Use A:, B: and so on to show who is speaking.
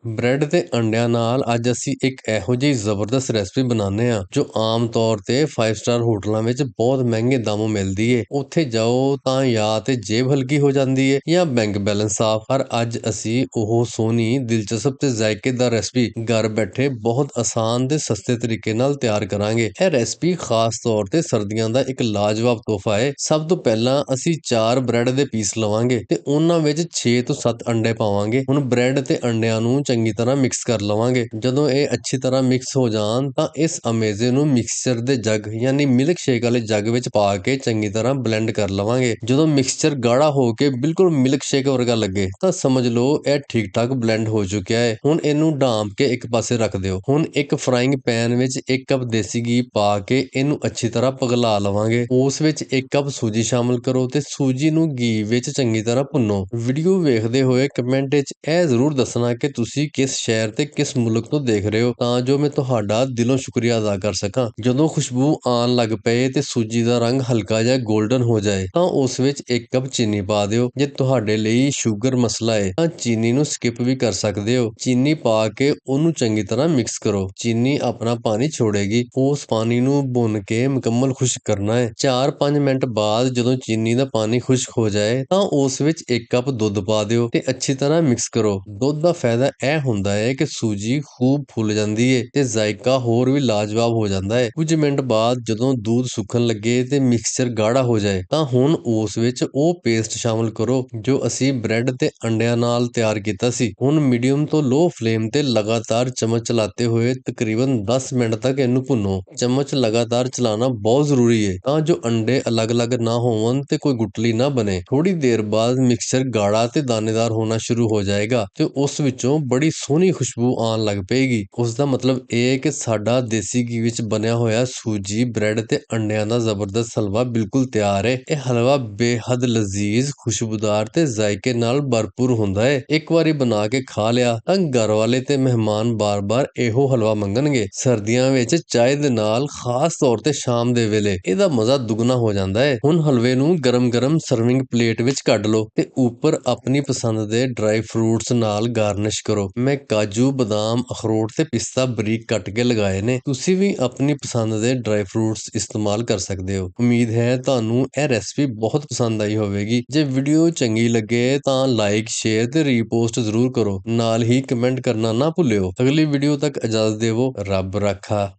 A: Bread ਤੇ ਅੰਡਿਆਂ ਨਾਲ ਅੱਜ ਅਸੀਂ ਇੱਕ ਇਹੋ ਜਿਹੀ ਜ਼ਬਰਦਸਤ ਰੈਸਪੀ ਬਣਾਉਂਦੇ ਹਾਂ ਜੋ ਆਮ ਤੌਰ ਤੇ 5 ਸਟਾਰ ਹੋਟਲਾਂ ਵਿੱਚ ਬਹੁਤ ਮਹਿੰਗੇ ਦਾਮੋਂ ਮਿਲਦੀ ਏ। ਉੱਥੇ ਜਾਓ ਤਾਂ ਜਾਂ ਤੇ ਜੇਬ ਹਲਕੀ ਹੋ ਜਾਂਦੀ ਏ ਜਾਂ ਬੈਂਕ ਬੈਲੈਂਸ ਸਾਫ਼। ਪਰ ਅੱਜ ਅਸੀਂ ਉਹ ਸੋਹਣੀ, ਦਿਲਚਸਪ ਤੇ ਜ਼ਾਇਕੇਦਾਰ ਰੈਸਪੀ ਘਰ ਬੈਠੇ ਬਹੁਤ ਆਸਾਨ ਤੇ ਸਸਤੇ ਤਰੀਕੇ ਨਾਲ ਤਿਆਰ ਕਰਾਂਗੇ। ਇਹ ਰੈਸਪੀ ਖਾਸ ਤੌਰ ਤੇ ਸਰਦੀਆਂ ਦਾ ਇੱਕ ਲਾਜਵਾਬ ਤੋਹਫਾ ਹੈ। ਸਭ ਤੋਂ ਪਹਿਲਾਂ ਅਸੀਂ 4 ਬ੍ਰੈਡ ਦੇ ਪੀਸ ਲਵਾਂਗੇ ਤੇ ਉਹਨਾਂ ਵਿੱਚ 6 ਤੋਂ 7 ਅੰਡੇ ਪਾਵਾਂਗੇ। ਹੁਣ ਬ੍ਰੈਡ ਤੇ ਅੰਡਿਆਂ ਨੂੰ ਚੰਗੀ ਤਰ੍ਹਾਂ ਮਿਕਸ ਕਰ ਲਵਾਂਗੇ। ਜਦੋਂ ਇਹ ਅੱਛੀ ਤਰ੍ਹਾਂ ਮਿਕਸ ਹੋ ਜਾਣ ਤਾਂ ਇਸ ਅਮੇਜ਼ੇ ਨੂੰ ਮਿਕਸਚਰ ਦੇ ਜੱਗ ਯਾਨੀ ਮਿਲਕ ਸ਼ੇਕ ਵਾਲੇ ਜੱਗ ਵਿੱਚ ਪਾ ਕੇ ਚੰਗੀ ਤਰ੍ਹਾਂ ਬਲੈਂਡ ਕਰ ਲਵਾਂਗੇ। ਜਦੋਂ ਮਿਕਸਚਰ ਗਾੜਾ ਹੋ ਕੇ ਬਿਲਕੁਲ ਮਿਲਕ ਸ਼ੇਕ ਵਰਗਾ ਲੱਗੇ ਤਾਂ ਸਮਝ ਲਓ ਇਹ ਠੀਕ ਠਾਕ ਬਲੈਂਡ ਹੋ ਚੁੱਕਿਆ ਹੈ। ਹੁਣ ਇਹਨੂੰ ਢਾਂਪ ਕੇ ਇੱਕ ਪਾਸੇ ਰੱਖ ਦਿਓ। ਹੁਣ ਇੱਕ ਫਰਾਈਂਗ ਪੈਨ ਵਿੱਚ 1 ਕੱਪ ਦੇਸੀ ਘੀ ਪਾ ਕੇ ਇਹਨੂੰ ਅੱਛੀ ਤਰ੍ਹਾਂ ਪਿਘਲਾ ਲਵਾਂਗੇ। ਉਸ ਵਿੱਚ 1 ਕੱਪ ਸੂਜੀ ਸ਼ਾਮਲ ਕਰੋ ਤੇ ਸੂਜੀ ਨੂੰ ਘੀ ਵਿੱਚ ਚੰਗੀ ਤਰ੍ਹਾਂ ਭੁੰਨੋ। ਵੀਡੀਓ ਵੇਖਦੇ ਹੋਏ ਕਮੈਂਟ ਵਿੱਚ ਇਹ ਜ਼ਰੂਰ ਦੱਸਣਾ ਕਿ ਤੁਸੀਂ ਕਿਸ ਸ਼ਹਿਰ ਤੇ ਕਿਸ ਮੁਲਕ ਤੋਂ ਦੇਖ ਰਹੇ ਹੋ ਤਾਂ ਜੋ ਮੈਂ ਤੁਹਾਡਾ ਦਿਲੋਂ ਸ਼ੁਕਰੀਆ ਅਦਾ ਕਰ ਸਕਾਂ। ਜਦੋਂ ਖੁਸ਼ਬੂ ਆਉਣ ਲੱਗ ਪਏ ਤੇ ਸੂਜੀ ਦਾ ਰੰਗ ਹਲਕਾ ਜਿਹਾ 골ਡਨ ਹੋ ਜਾਏ ਤਾਂ ਉਸ ਵਿੱਚ 1 ਕੱਪ ਚੀਨੀ ਪਾ ਦਿਓ। ਜੇ ਤੁਹਾਡੇ ਲਈ ਸ਼ੂਗਰ ਮਸਲਾ ਹੈ ਤਾਂ ਚੀਨੀ ਨੂੰ ਸਕਿਪ ਵੀ ਕਰ ਸਕਦੇ ਹੋ। ਚੀਨੀ ਪਾ ਕੇ ਉਹਨੂੰ ਚੰਗੀ ਤਰ੍ਹਾਂ ਮਿਕਸ ਕਰੋ। ਚੀਨੀ ਆਪਣਾ ਪਾਣੀ ਛੋੜੇਗੀ। ਉਸ ਪਾਣੀ ਨੂੰ ਭੁੰਨ ਕੇ ਮੁਕੰਮਲ ਖੁਸ਼ਕ ਕਰਨਾ ਹੈ। 4-5 ਮਿੰਟ ਬਾਅਦ ਜਦੋਂ ਚੀਨੀ ਦਾ ਪਾਣੀ ਖੁਸ਼ਕ ਹੋ ਜਾਏ ਤਾਂ ਉਸ ਵਿੱਚ 1 ਕੱਪ ਦੁੱਧ ਪਾ ਦਿਓ ਤੇ ਅੱਛੀ ਤਰ੍ਹਾਂ ਮਿਕਸ ਕਰੋ। ਦੁੱਧ ਦਾ ਫਾਇਦਾ ਇਹ ਹੁੰਦਾ ਹੈ ਕਿ ਸੂਜੀ ਖੂਬ ਫੁੱਲ ਜਾਂਦੀ ਹੈ ਤੇ ਜ਼ਾਇਕਾ ਹੋਰ ਵੀ ਲਾਜਵਾਬ ਹੋ ਜਾਂਦਾ ਹੈ। ਕੁਝ ਮਿੰਟ ਬਾਅਦ ਜਦੋਂ ਦੁੱਧ ਸੁੱਕਣ ਲੱਗੇ ਤੇ ਮਿਕਸਚਰ ਗਾੜਾ ਹੋ ਜਾਏ ਤਾਂ ਹੁਣ ਉਸ ਵਿੱਚ ਉਹ ਪੇਸਟ ਸ਼ਾਮਲ ਕਰੋ ਜੋ ਅਸੀਂ ਬ੍ਰੈਡ ਤੇ ਅੰਡਿਆਂ ਨਾਲ ਤਿਆਰ ਕੀਤਾ ਸੀ। ਹੁਣ ਮੀਡੀਅਮ ਤੋਂ ਲੋ ਫਲੇਮ ਤੇ ਲਗਾਤਾਰ ਚਮਚ ਚਲਾਤੇ ਹੋਏ ਤਕਰੀਬਨ 10 ਮਿੰਟ ਤੱਕ ਇਹਨੂੰ ਭੁੰਨੋ। ਚਮਚ ਲਗਾਤਾਰ ਚਲਾਉਣਾ ਬਹੁਤ ਜ਼ਰੂਰੀ ਹੈ ਤਾਂ ਜੋ ਅੰਡੇ ਅਲੱਗ-ਅਲੱਗ ਨਾ ਹੋਵਣ ਤੇ ਕੋਈ ਗੁਟਲੀ ਨਾ ਬਣੇ। ਥੋੜੀ ਦੇਰ ਬਾਅਦ ਮਿਕਸਚਰ ਗਾੜਾ ਤੇ ਦਾਣੇਦਾਰ ਹੋਣਾ ਸ਼ੁਰੂ ਹੋ ਜਾਏਗਾ ਤੇ ਉਸ ਵਿੱਚੋਂ ਬੜੀ ਸੋਹਣੀ ਖੁਸ਼ਬੂ ਆਉਣ ਲੱਗ ਪਏਗੀ। ਉਸ ਦਾ ਮਤਲਬ ਇਹ ਕਿ ਸਾਡਾ ਦੇਸੀ ਘੀ ਵਿੱਚ ਬਣਿਆ ਹੋਇਆ ਸੂਜੀ, ਬ੍ਰੈਡ ਤੇ ਅੰਡਿਆਂ ਦਾ ਜ਼ਬਰਦਸਤ ਹਲਵਾ ਬਿਲਕੁਲ ਤਿਆਰ ਹੈ। ਇਹ ਹਲਵਾ ਬੇਹੱਦ ਲਜ਼ੀਜ਼, ਖੁਸ਼ਬੂਦਾਰ ਤੇ ਜ਼ਾਇਕੇ ਨਾਲ ਭਰਪੂਰ ਹੁੰਦਾ ਹੈ। ਇੱਕ ਵਾਰੀ ਬਣਾ ਕੇ ਖਾ ਲਿਆ ਤਾਂ ਘਰ ਵਾਲੇ ਤੇ ਮਹਿਮਾਨ ਬਾਰ-ਬਾਰ ਇਹੋ ਹਲਵਾ ਮੰਗਣਗੇ। ਸਰਦੀਆਂ ਵਿੱਚ ਚਾਹ ਦੇ ਨਾਲ, ਖਾਸ ਤੌਰ ਤੇ ਸ਼ਾਮ ਦੇ ਵੇਲੇ ਇਹਦਾ ਮਜ਼ਾ ਦੁੱਗਣਾ ਹੋ ਜਾਂਦਾ ਹੈ। ਹੁਣ ਹਲਵੇ ਨੂੰ ਗਰਮ-ਗਰਮ ਸਰਵਿੰਗ ਪਲੇਟ ਵਿੱਚ ਕੱਢ ਲਓ ਤੇ ਉੱਪਰ ਆਪਣੀ ਪਸੰਦ ਦੇ ਡਰਾਈ ਫਰੂਟਸ ਨਾਲ ਗਾਰਨਿਸ਼ ਕਰੋ। ਮੈਂ ਕਾਜੂ, ਬਦਾਮ, ਅਖਰੋਟ ਤੇ ਪਿਸਤਾ ਬਰੀਕ ਕੱਟ ਕੇ ਲਗਾਏ ਨੇ। ਤੁਸੀਂ ਵੀ ਆਪਣੀ ਪਸੰਦ ਦੇ ਡਰਾਈ ਫਰੂਟਸ ਇਸਤੇਮਾਲ ਕਰ ਸਕਦੇ ਹੋ। ਉਮੀਦ ਹੈ ਤੁਹਾਨੂੰ ਇਹ ਰੈਸਪੀ ਬਹੁਤ ਪਸੰਦ ਆਈ ਹੋਵੇਗੀ। ਜੇ ਵੀਡੀਓ ਚੰਗੀ ਲੱਗੇ ਤਾਂ ਲਾਈਕ, ਸ਼ੇਅਰ ਤੇ ਰੀਪੋਸਟ ਜ਼ਰੂਰ ਕਰੋ। ਨਾਲ ਹੀ ਕਮੈਂਟ ਕਰਨਾ ਨਾ ਭੁੱਲਿਓ। ਅਗਲੀ ਵੀਡੀਓ ਤੱਕ ਇਜਾਜ਼ਤ ਦੇਵੋ। ਰੱਬ ਰਾਖਾ।